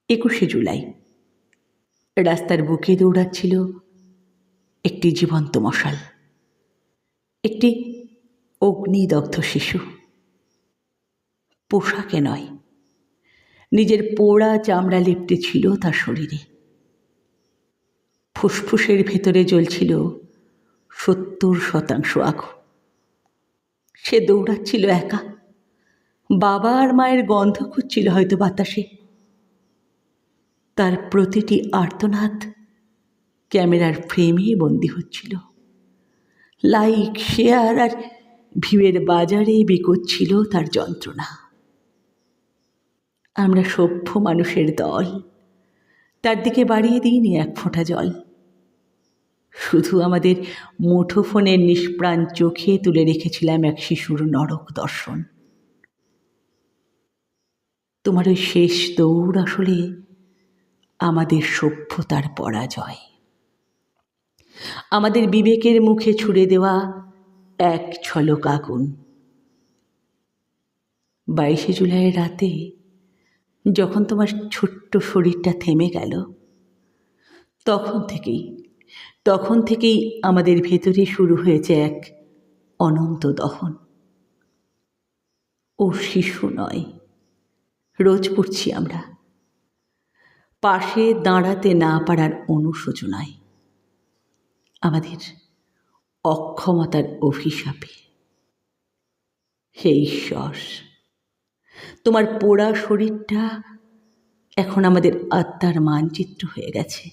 21শে জুলাই। রাস্তার বুকে দৌড়াচ্ছিল একটি জীবন্ত মশাল, একটি অগ্নিদগ্ধ শিশু। পোশাকে নয়, নিজের পোড়া চামড়া লেপ্টে ছিল তার শরীরে। ফুসফুসের ভেতরে জ্বলছিল 70% আগুন। সে দৌড়াচ্ছিল একা। বাবা আর মায়ের গন্ধ খুঁজছিল হয়তো বাতাসে। তার প্রতিটি আর্তনাদ ক্যামেরার ফ্রেমে বন্দী হচ্ছিল। লাইক, শেয়ার আর ভিউয়ের বাজারে বিকোচ্ছিল তার যন্ত্রণা। আমরা সভ্য মানুষের দল তার দিকে বাড়িয়ে দিইনি এক ফোঁটা জল। শুধু আমাদের মুঠোফোনের নিষ্প্রাণ চোখে তুলে রেখেছিলাম এক শিশুর নরক দর্শন। তোমার ওই শেষ দৌড় আসলে আমাদের সভ্যতার পরাজয়, আমাদের বিবেকের মুখে ছুড়ে দেওয়া এক ঝলক আগুন। 22শে জুলাইয়ের রাতে যখন তোমার ছোট্ট শরীরটা থেমে গেল, তখন থেকেই আমাদের ভেতরে শুরু হয়েছে এক অনন্ত দহন। ও শিশু নয়, রোজ পড়ছি আমরা, পাশে দাঁড়াতে না পারার অনুশোচনায়, আমাদের অক্ষমতার অভিশাপে। হে ঈশ্বর, তোমার পোড়া শরীরটা এখন আমাদের আত্মার মানচিত্র হয়ে গেছে।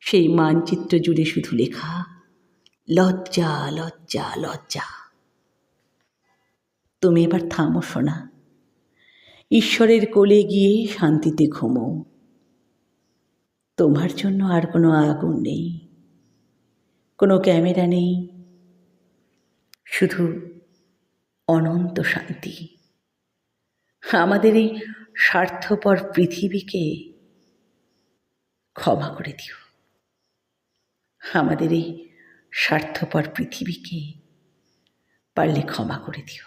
সেই মানচিত্র জুড়ে শুধু লেখা লজ্জা, লজ্জা, লজ্জা। তুমি এবার থামো শোনা, ঈশ্বরের কোলে গিয়ে শান্তিতে ঘুমো। তোমার জন্য আর কোনো আগুন নেই, কোনো ক্যামেরা নেই, শুধু অনন্ত শান্তি। আমাদের এই স্বার্থপর পৃথিবীকে ক্ষমা করে দিও। আমাদের এই স্বার্থপর পৃথিবীকে পারলে ক্ষমা করে দিও।